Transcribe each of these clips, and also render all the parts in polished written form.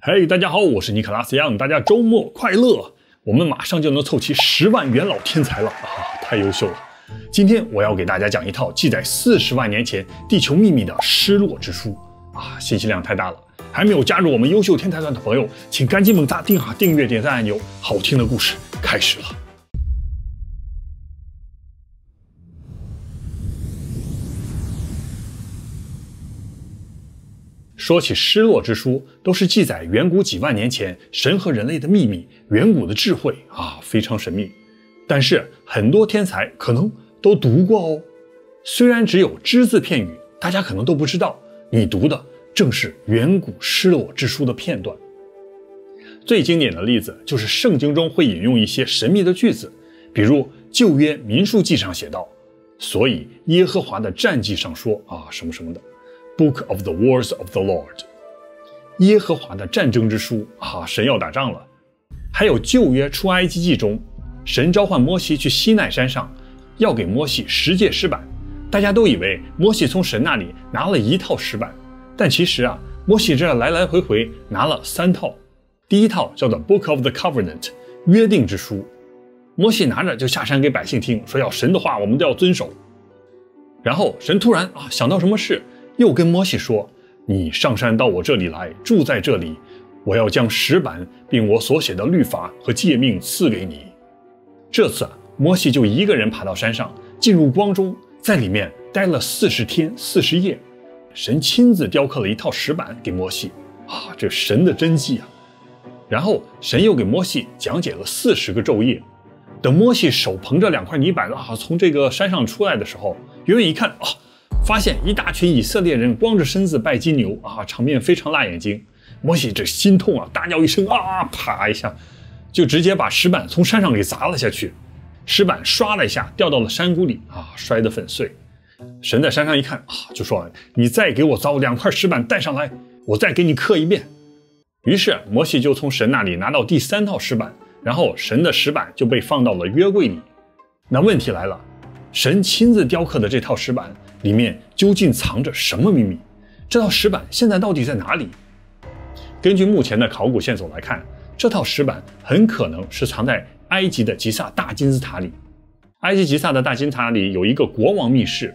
嘿，大家好，我是尼可拉斯杨，大家周末快乐！我们马上就能凑齐10万元老天才了啊，太优秀了！今天我要给大家讲一套记载40万年前地球秘密的失落之书啊，信息量太大了。还没有加入我们优秀天才团的朋友，请赶紧猛砸订阅点赞按钮。好听的故事开始了。说起失落之书，都是记载远古几万年前神和人类的秘密，远古的智慧啊，非常神秘。但是很多天才可能都读过哦，虽然只有只字片语，大家可能都不知道，你读的正是远古失落之书的片段。最经典的例子就是圣经中会引用一些神秘的句子，比如旧约民数记上写道，所以耶和华的战绩上说啊什么什么的。Book of the Wars of the Lord， 耶和华的战争之书啊，神要打仗了。还有旧约出埃及记中，神召唤摩西去西奈山上，要给摩西10诫石板。大家都以为摩西从神那里拿了1套石板，但其实啊，摩西这来来回回拿了3套。第一套叫做 Book of the Covenant， 约定之书，摩西拿着就下山给百姓听，说要神的话我们都要遵守。然后神突然想到什么事，又跟摩西说，你上山到我这里来，住在这里，我要将石板并我所写的律法和诫命赐给你。这次摩西就一个人爬到山上，进入光中，在里面待了40天40夜。神亲自雕刻了一套石板给摩西啊，这神的真迹啊。然后神又给摩西讲解了40个昼夜。等摩西手捧着2块泥板从这个山上出来的时候，远远一看发现一大群以色列人光着身子拜金牛场面非常辣眼睛。摩西这心痛大叫一声啪一下，就直接把石板从山上给砸了下去。石板唰了一下掉到了山谷里摔得粉碎。神在山上一看就说，你再给我凿2块石板带上来，我再给你刻一遍。于是摩西就从神那里拿到第3套石板，然后神的石板就被放到了约柜里。那问题来了，神亲自雕刻的这套石板里面究竟藏着什么秘密？这套石板现在到底在哪里？根据目前的考古线索来看，这套石板很可能是藏在埃及的吉萨大金字塔里。埃及吉萨的大金字塔里有一个国王密室，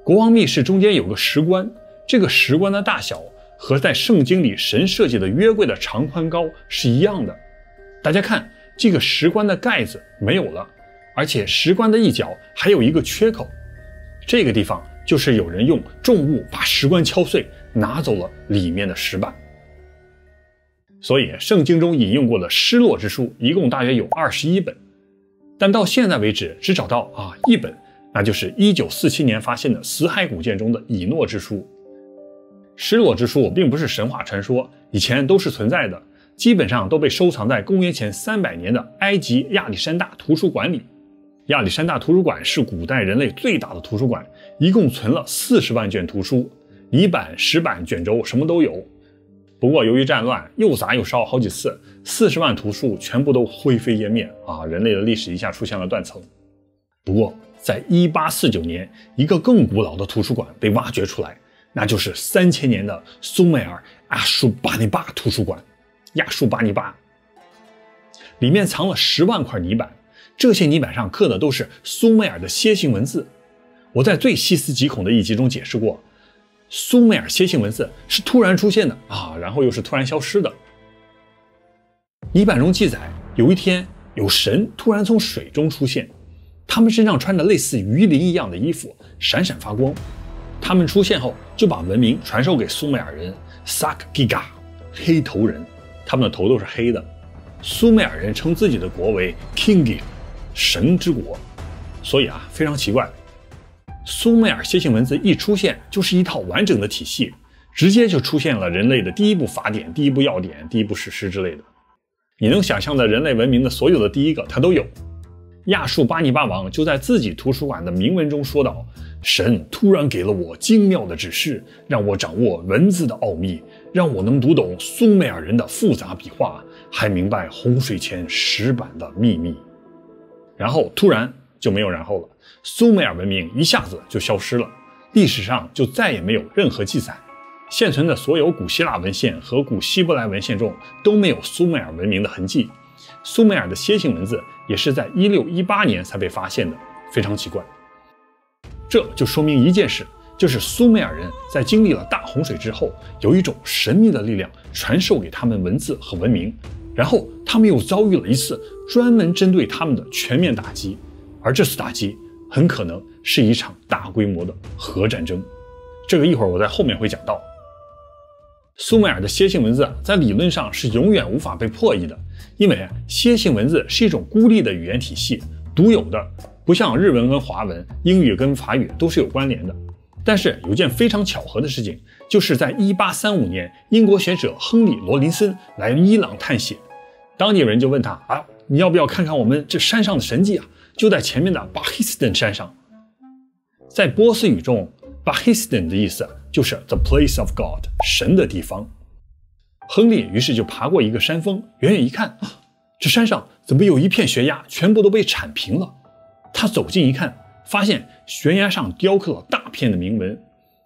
国王密室中间有个石棺，这个石棺的大小和在圣经里神设计的约柜的长宽高是一样的。大家看，这个石棺的盖子没有了，而且石棺的一角还有一个缺口，这个地方就是有人用重物把石棺敲碎，拿走了里面的石板。所以圣经中引用过的失落之书一共大约有21本，但到现在为止只找到1本，那就是1947年发现的死海古卷中的以诺之书。失落之书并不是神话传说，以前都是存在的，基本上都被收藏在公元前300年的埃及亚历山大图书馆里。亚历山大图书馆是古代人类最大的图书馆，一共存了40万卷图书，泥板、石板、卷轴什么都有。不过由于战乱，又砸又烧好几次，40万图书全部都灰飞烟灭人类的历史一下出现了断层。不过在1849年，一个更古老的图书馆被挖掘出来，那就是3000年的苏美尔阿舒巴尼巴图书馆。亚述巴尼巴里面藏了10万块泥板，这些泥板上刻的都是苏美尔的楔形文字。我在最细思极恐的一集中解释过，苏美尔楔形文字是突然出现的然后又是突然消失的。泥板中记载，有一天有神突然从水中出现，他们身上穿着类似鱼鳞一样的衣服，闪闪发光。他们出现后就把文明传授给苏美尔人萨克基嘎，黑头人，他们的头都是黑的。苏美尔人称自己的国为 Kingi， 神之国。所以非常奇怪，苏美尔楔形文字一出现就是一套完整的体系，直接就出现了人类的第一部法典、第一部要典、第一部史诗之类的。你能想象的人类文明的所有的第一个它都有。亚述巴尼巴王就在自己图书馆的铭文中说道，神突然给了我精妙的指示，让我掌握文字的奥秘，让我能读懂苏美尔人的复杂笔画，还明白洪水前石板的秘密。然后突然就没有然后了，苏美尔文明一下子就消失了，历史上就再也没有任何记载。现存的所有古希腊文献和古希伯来文献中都没有苏美尔文明的痕迹。苏美尔的楔形文字也是在1618年才被发现的，非常奇怪。这就说明一件事，就是苏美尔人在经历了大洪水之后，有一种神秘的力量传授给他们文字和文明，然后他们又遭遇了一次专门针对他们的全面打击，而这次打击很可能是一场大规模的核战争。这个一会儿我在后面会讲到。苏美尔的楔形文字在理论上是永远无法被破译的，因为楔形文字是一种孤立的语言体系，独有的，不像日文跟华文、英语跟法语都是有关联的。但是有件非常巧合的事情，就是在1835年，英国学者亨利·罗林森来伊朗探险，当地人就问他你要不要看看我们这山上的神迹啊？就在前面的巴希斯顿山上。在波斯语中，巴希斯顿的意思就是 the place of God， 神的地方。亨利于是就爬过一个山峰，远远一看，这山上怎么有一片悬崖全部都被铲平了？他走近一看，发现悬崖上雕刻了大片的铭文，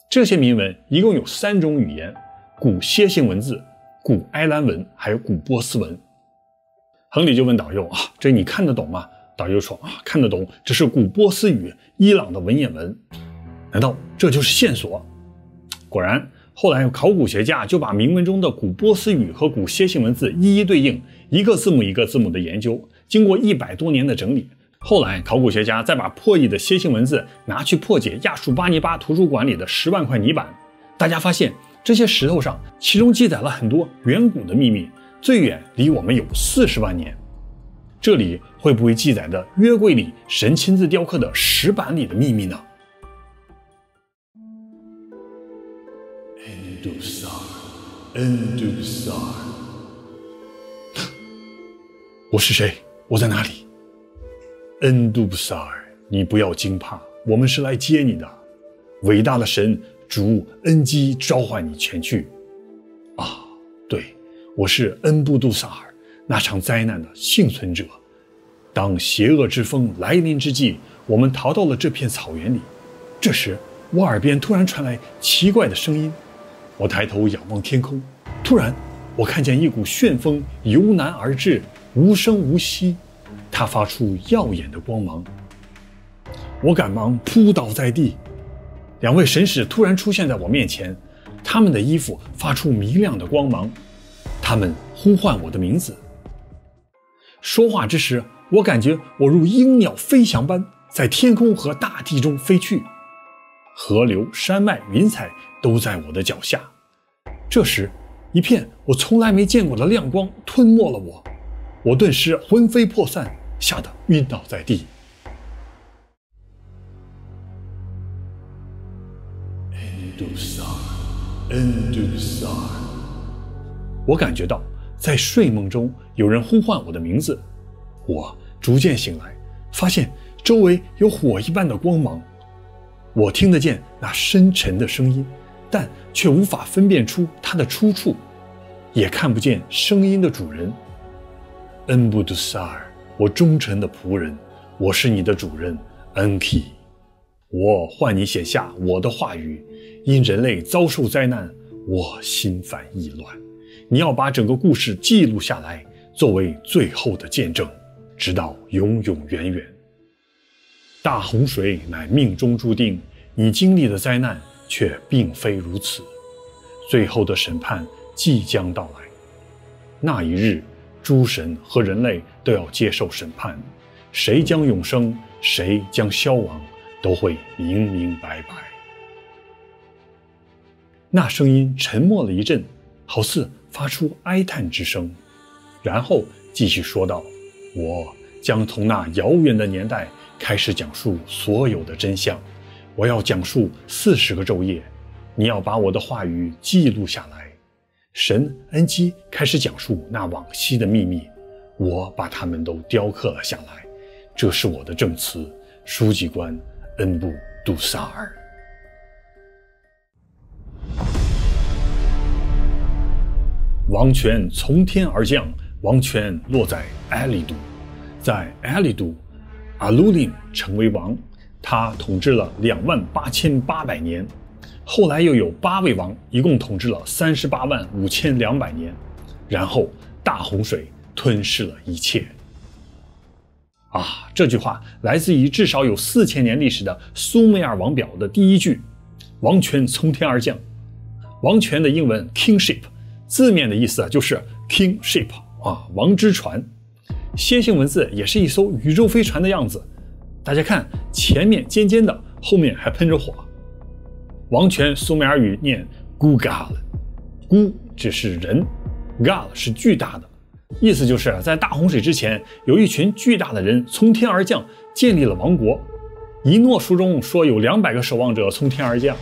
这些铭文一共有3种语言：古楔形文字、古埃兰文还有古波斯文。亨利就问导游这你看得懂吗？导游说看得懂，这是古波斯语，伊朗的文言文。难道这就是线索？果然，后来考古学家就把铭文中的古波斯语和古楔形文字一一对应，一个字母一个字母的研究，经过100多年的整理，后来考古学家再把破译的楔形文字拿去破解亚述巴尼巴图书馆里的10万块泥板，大家发现这些石头上其中记载了很多远古的秘密，最远离我们有40万年。这里会不会记载的约柜里神亲自雕刻的石板里的秘密呢？恩杜萨尔，我是谁？我在哪里？恩杜萨尔，你不要惊怕，我们是来接你的。伟大的神主恩基召唤你前去。对，我是恩布杜萨尔，那场灾难的幸存者。当邪恶之风来临之际，我们逃到了这片草原里。这时，我耳边突然传来奇怪的声音。我抬头仰望天空，突然我看见一股旋风由南而至，无声无息，它发出耀眼的光芒。我赶忙扑倒在地。2位神使突然出现在我面前，他们的衣服发出明亮的光芒，他们呼唤我的名字。说话之时，我感觉我如鹰鸟飞翔般在天空和大地中飞去，河流、山脉、云彩都在我的脚下。这时，一片我从来没见过的亮光吞没了我，我顿时魂飞魄散，吓得晕倒在地。恩杜萨尔，我感觉到在睡梦中有人呼唤我的名字。我逐渐醒来，发现周围有火一般的光芒。我听得见那深沉的声音，但却无法分辨出它的出处，也看不见声音的主人。恩布杜萨尔，我忠诚的仆人，我是你的主人恩基。我唤你写下我的话语，因人类遭受灾难，我心烦意乱。你要把整个故事记录下来，作为最后的见证，直到永永远远。大洪水乃命中注定，你经历的灾难却并非如此。最后的审判即将到来，那一日，诸神和人类都要接受审判，谁将永生，谁将消亡，都会明明白白。那声音沉默了一阵，好似发出哀叹之声，然后继续说道：我将从那遥远的年代开始讲述所有的真相，我要讲述40个昼夜，你要把我的话语记录下来。神恩基开始讲述那往昔的秘密，我把它们都雕刻了下来。这是我的证词，书记官恩布杜萨尔。王权从天而降，王权落在埃利都。在埃利都，阿鲁林成为王，他统治了28800年。后来又有8位王，一共统治了385200年，然后大洪水吞噬了一切。这句话来自于至少有4000年历史的苏美尔王表的第一句：王权从天而降。王权的英文 kingship 字面的意思就是 kingship 王之船。楔形文字也是一艘宇宙飞船的样子，大家看，前面尖尖的，后面还喷着火。王权苏美尔语念 Gugal， Gu 只是人， Gal 是巨大的，意思就是在大洪水之前，有一群巨大的人从天而降，建立了王国。一诺书中说有200个守望者从天而降，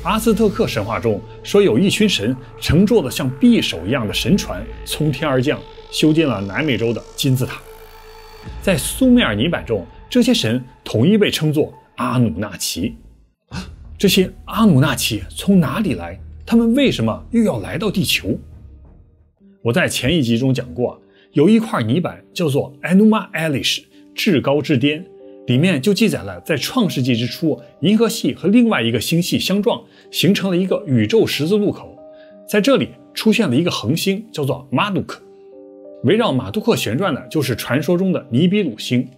阿兹特克神话中说有一群神乘坐的像匕首一样的神船从天而降，修建了南美洲的金字塔。在苏美尔泥板中，这些神统一被称作阿努纳奇。这些阿努纳奇从哪里来？他们为什么又要来到地球？我在前一集中讲过，有一块泥板叫做 Enuma Elish 至高之巅，里面就记载了在创世纪之初，银河系和另外一个星系相撞，形成了一个宇宙十字路口。在这里出现了一个恒星叫做马杜克，围绕马杜克旋转的就是传说中的尼比鲁星。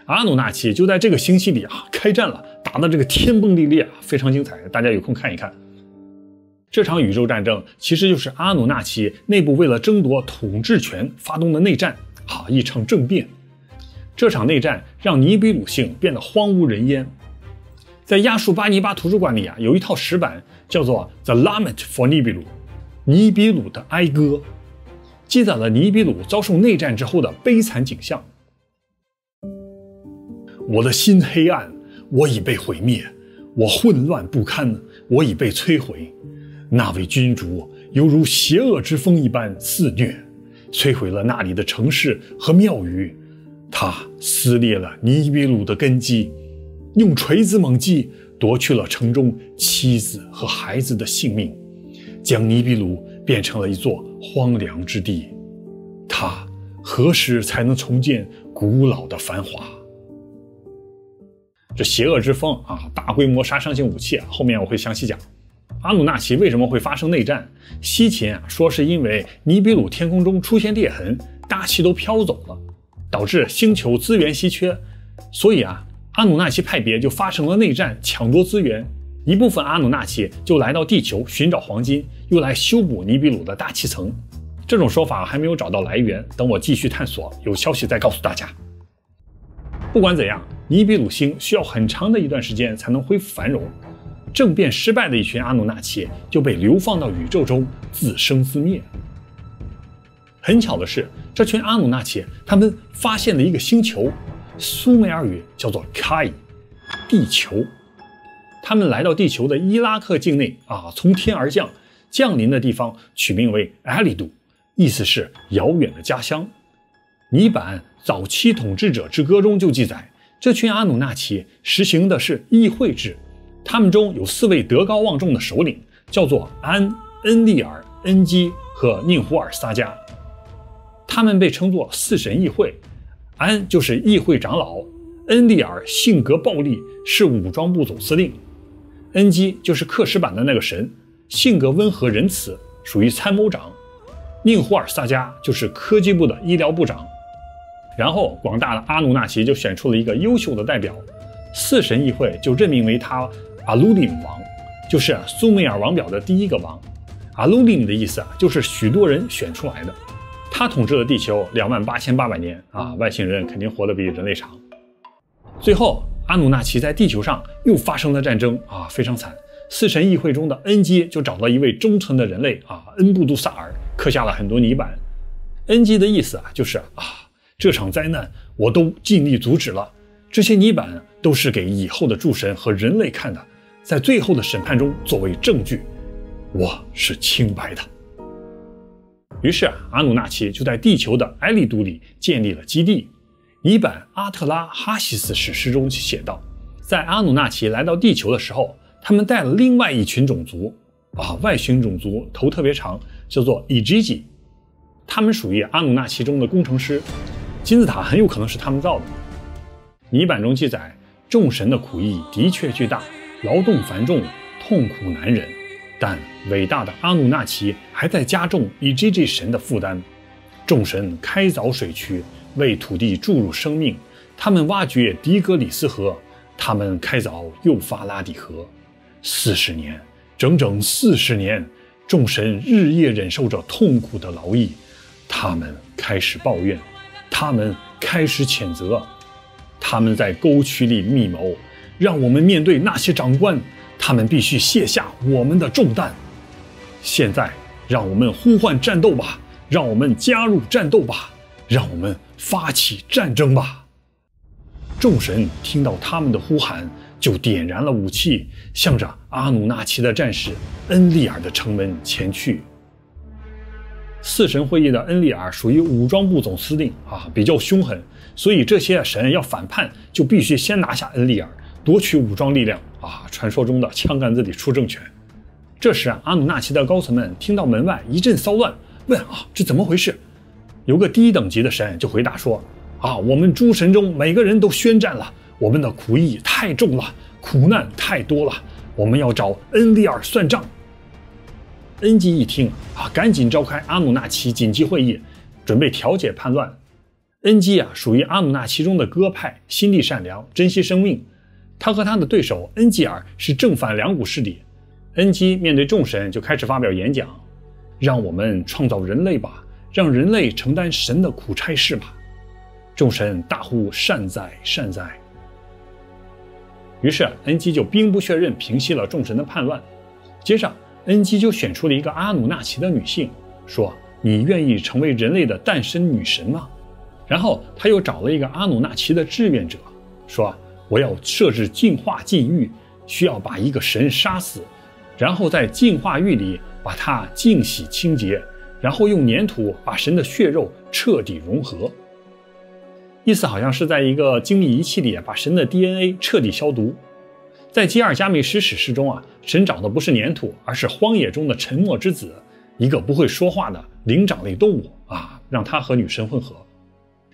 阿努纳奇就在这个星系里开战了，打得这个天崩地裂非常精彩，大家有空看一看。这场宇宙战争其实就是阿努纳奇内部为了争夺统治权发动的内战一场政变。这场内战让尼比鲁星变得荒无人烟。在亚述巴尼巴图书馆里有一套石板叫做 The Lament for Nibiru 尼比鲁的哀歌，记载了尼比鲁遭受内战之后的悲惨景象。我的心黑暗，我已被毁灭，我混乱不堪，我已被摧毁。那位君主犹如邪恶之风一般肆虐，摧毁了那里的城市和庙宇。他撕裂了尼比鲁的根基，用锤子猛击，夺去了城中妻子和孩子的性命，将尼比鲁变成了一座荒凉之地。他何时才能重建古老的繁华？这邪恶之风大规模杀伤性武器后面我会详细讲。阿努纳奇为什么会发生内战？西秦说是因为尼比鲁天空中出现裂痕，大气都飘走了，导致星球资源稀缺，所以阿努纳奇派别就发生了内战，抢夺资源。一部分阿努纳奇就来到地球寻找黄金，又来修补尼比鲁的大气层。这种说法还没有找到来源，等我继续探索，有消息再告诉大家。不管怎样，尼比鲁星需要很长的一段时间才能恢复繁荣。政变失败的一群阿努纳奇就被流放到宇宙中自生自灭。很巧的是，这群阿努纳奇他们发现了一个星球，苏美尔语叫做 Kai 地球。他们来到地球的伊拉克境内从天而降，降临的地方取名为埃里杜，意思是遥远的家乡。泥板早期统治者之歌中就记载，这群阿努纳奇实行的是议会制，他们中有4位德高望重的首领，叫做安、恩利尔、恩基和宁胡尔撒加。他们被称作4神议会。安就是议会长老，恩利尔性格暴力，是武装部总司令，恩基就是刻石板的那个神，性格温和仁慈，属于参谋长，宁胡尔撒加就是科技部的医疗部长。然后广大的阿努纳奇就选出了一个优秀的代表，4神议会就任命为他阿鲁里姆王，就是苏美尔王表的第一个王。阿鲁里姆的意思就是许多人选出来的。他统治了地球28800年外星人肯定活得比人类长。最后阿努纳奇在地球上又发生了战争非常惨。4神议会中的恩基就找到一位忠诚的人类恩布杜萨尔，刻下了很多泥板。恩基的意思就是这场灾难我都尽力阻止了，这些泥板都是给以后的诸神和人类看的，在最后的审判中作为证据，我是清白的。于是阿努纳奇就在地球的埃利都里建立了基地。泥板阿特拉哈西斯史诗中写道，在阿努纳奇来到地球的时候，他们带了另外一群种族外星种族，头特别长，叫做伊吉吉。他们属于阿努纳奇中的工程师，金字塔很有可能是他们造的。泥板中记载，众神的苦役的确巨大，劳动繁重，痛苦难忍，但伟大的阿努纳奇还在加重EGG神的负担。众神开凿水渠，为土地注入生命，他们挖掘底格里斯河，他们开凿幼发拉底河。40年，整整40年，众神日夜忍受着痛苦的劳役，他们开始抱怨，他们开始谴责，他们在沟渠里密谋，让我们面对那些长官，他们必须卸下我们的重担。现在，让我们呼唤战斗吧，让我们加入战斗吧，让我们发起战争吧。众神听到他们的呼喊，就点燃了武器，向着阿努纳奇的战士恩利尔的城门前去。四神会议的恩利尔属于武装部总司令比较凶狠，所以这些神要反叛，就必须先拿下恩利尔，夺取武装力量传说中的枪杆子里出政权。这时阿努纳奇的高层们听到门外一阵骚乱，问这怎么回事？有个低等级的神就回答说我们诸神中每个人都宣战了，我们的苦役太重了，苦难太多了，我们要找恩利尔算账。恩基一听赶紧召开阿努纳奇紧急会议，准备调解叛乱。恩基属于阿努纳奇中的鸽派，心地善良，珍惜生命。他和他的对手恩吉尔是正反两股势力。恩基面对众神就开始发表演讲，让我们创造人类吧，让人类承担神的苦差事吧。众神大呼善哉善哉。于是恩基就兵不血刃平息了众神的叛乱。接着恩基就选出了一个阿努纳奇的女性，说你愿意成为人类的诞生女神吗？然后他又找了一个阿努纳奇的志愿者，说我要设置净化禁欲，需要把一个神杀死，然后在净化浴里把它净洗清洁，然后用粘土把神的血肉彻底融合。意思好像是在一个精密仪器里把神的 DNA 彻底消毒。在基尔加美什史诗中神找的不是粘土，而是荒野中的沉默之子，一个不会说话的灵长类动物让他和女神混合。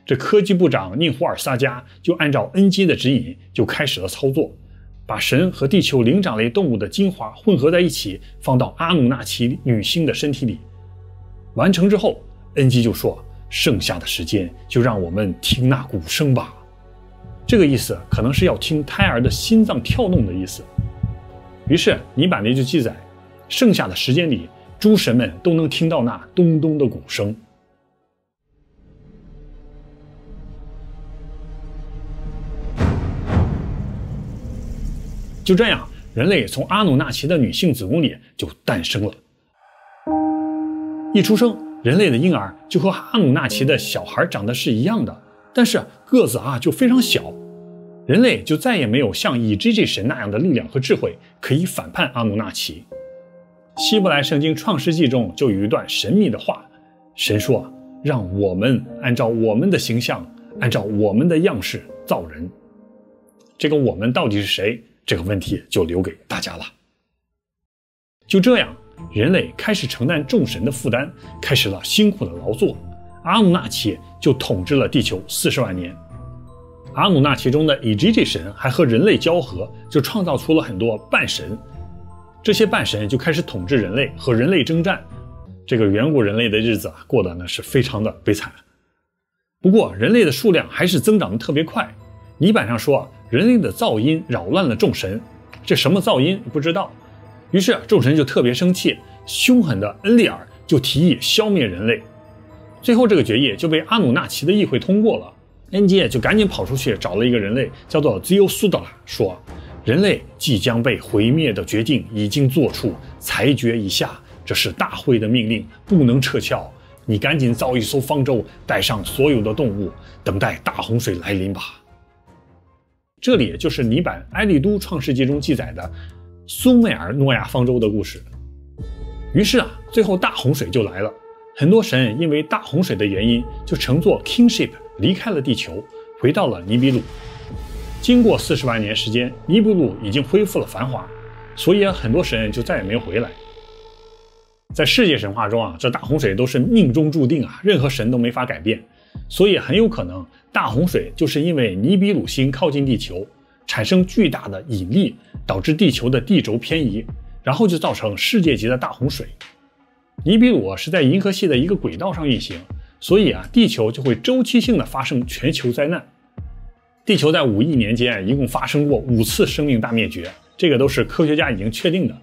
这科技部长宁胡尔萨加就按照恩基的指引就开始了操作，把神和地球灵长类动物的精华混合在一起，放到阿努纳奇女星的身体里。完成之后，恩基就说剩下的时间就让我们听那鼓声吧。这个意思可能是要听胎儿的心脏跳动的意思。于是泥板里就记载，剩下的时间里，诸神们都能听到那咚咚的鼓声。就这样，人类从阿努纳奇的女性子宫里就诞生了。一出生，人类的婴儿就和阿努纳奇的小孩长得是一样的，但是个子就非常小。人类就再也没有像EGG神那样的力量和智慧可以反叛阿努纳奇。希伯来圣经创世纪中就有一段神秘的话，神说让我们按照我们的形象，按照我们的样式造人。这个我们到底是谁？这个问题就留给大家了。就这样，人类开始承担众神的负担，开始了辛苦的劳作。阿努纳奇就统治了地球40万年。阿努纳奇中的EGG神还和人类交合，就创造出了很多半神。这些半神就开始统治人类，和人类征战。这个远古人类的日子过得是非常的悲惨。不过人类的数量还是增长的特别快。泥板上说人类的噪音扰乱了众神，这什么噪音不知道。于是众神就特别生气，凶狠的恩利尔就提议消灭人类。最后这个决议就被阿努纳奇的议会通过了。恩基就赶紧跑出去找了一个人类，叫做 Ziosudala， 说人类即将被毁灭的决定已经做出，裁决已下，这是大会的命令，不能撤销。你赶紧造一艘方舟，带上所有的动物，等待大洪水来临吧。这里就是泥板埃利都创世纪中记载的苏美尔诺亚方舟的故事。于是最后大洪水就来了。很多神因为大洪水的原因，就乘坐 Kingship 离开了地球，回到了尼比鲁。经过40万年时间，尼比鲁已经恢复了繁华，所以很多神就再也没回来。在世界神话中这大洪水都是命中注定任何神都没法改变，所以很有可能大洪水就是因为尼比鲁星靠近地球，产生巨大的引力，导致地球的地轴偏移，然后就造成世界级的大洪水。尼比鲁是在银河系的一个轨道上运行，所以地球就会周期性的发生全球灾难。地球在5亿年间一共发生过5次生命大灭绝，这个都是科学家已经确定的。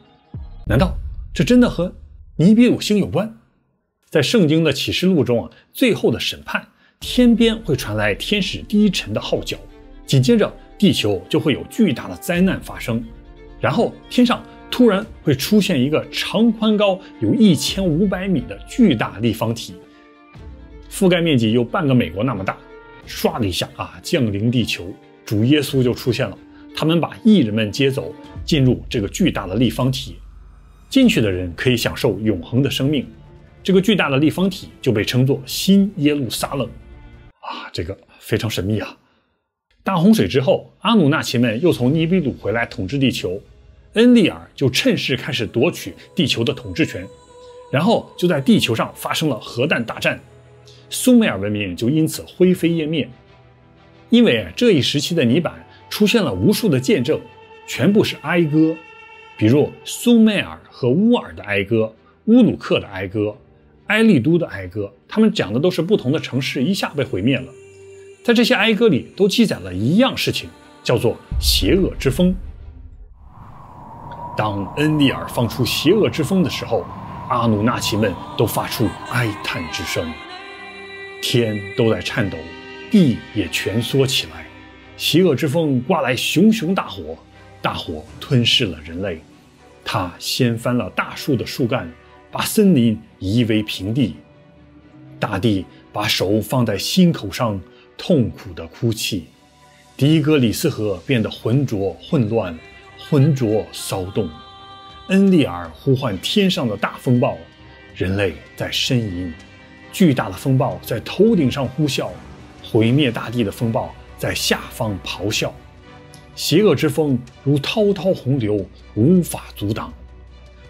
难道这真的和尼比鲁星有关？在圣经的启示录中最后的审判，天边会传来天使低沉的号角，紧接着地球就会有巨大的灾难发生，然后天上突然会出现一个长宽高有1500米的巨大立方体，覆盖面积有半个美国那么大，唰的一下降临地球，主耶稣就出现了。他们把义人们接走，进入这个巨大的立方体，进去的人可以享受永恒的生命。这个巨大的立方体就被称作新耶路撒冷这个非常神秘大洪水之后，阿努纳奇们又从尼比鲁回来统治地球，恩利尔就趁势开始夺取地球的统治权，然后就在地球上发生了核弹大战，苏美尔文明就因此灰飞烟灭。因为这一时期的泥板出现了无数的见证，全部是哀歌，比如苏美尔和乌尔的哀歌，乌鲁克的哀歌，埃利都的哀歌，他们讲的都是不同的城市一下被毁灭了。在这些哀歌里都记载了一样事情，叫做邪恶之风。当恩利尔放出邪恶之风的时候，阿努纳奇们都发出哀叹之声，天都在颤抖，地也蜷缩起来。邪恶之风刮来熊熊大火，大火吞噬了人类，它掀翻了大树的树干，把森林夷为平地。大地把手放在心口上，痛苦地哭泣。迪格里斯河变得浑浊混乱，浑浊骚动。恩利尔呼唤天上的大风暴，人类在呻吟。巨大的风暴在头顶上呼啸，毁灭大地的风暴在下方咆哮。邪恶之风如滔滔洪流，无法阻挡。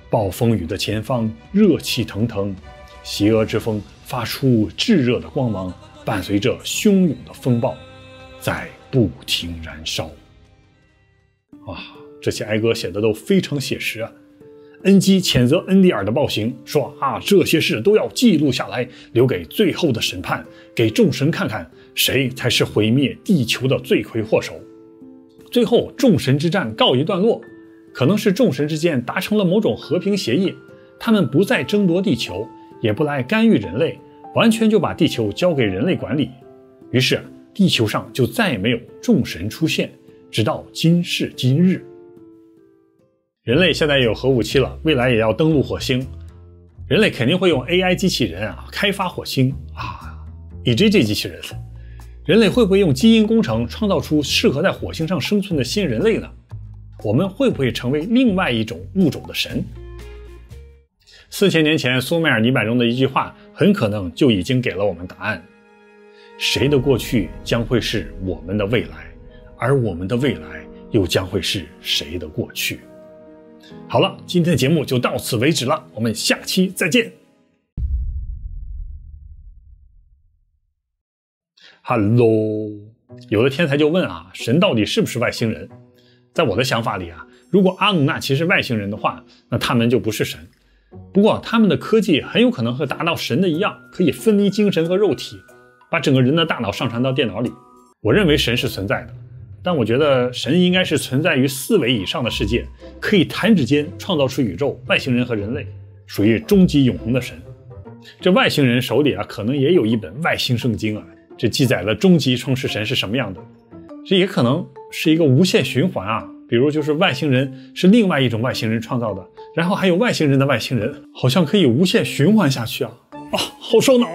暴风雨的前方热气腾腾，邪恶之风发出炙热的光芒，伴随着汹涌的风暴，在不停燃烧。这些哀歌写的都非常写实恩基谴责恩利尔的暴行，说这些事都要记录下来，留给最后的审判，给众神看看谁才是毁灭地球的罪魁祸首。最后众神之战告一段落，可能是众神之间达成了某种和平协议，他们不再争夺地球，也不来干预人类，完全就把地球交给人类管理。于是地球上就再也没有众神出现，直到今时今日。人类现在也有核武器了，未来也要登陆火星，人类肯定会用 AI 机器人开发火星EJG 机器人。人类会不会用基因工程创造出适合在火星上生存的新人类呢？我们会不会成为另外一种物种的神？4000年前苏美尔泥板中的一句话很可能就已经给了我们答案：谁的过去将会是我们的未来，而我们的未来又将会是谁的过去。好了，今天的节目就到此为止了，我们下期再见。Hello， 有的天才就问神到底是不是外星人？在我的想法里如果阿努纳奇是外星人的话，那他们就不是神。不过他们的科技很有可能和达到神的一样，可以分离精神和肉体，把整个人的大脑上传到电脑里。我认为神是存在的，但我觉得神应该是存在于4维以上的世界，可以弹指间创造出宇宙、外星人和人类，属于终极永恒的神。这外星人手里可能也有一本外星圣经这记载了终极创世神是什么样的。这也可能是一个无限循环比如就是外星人是另外一种外星人创造的，然后还有外星人的外星人，好像可以无限循环下去好烧脑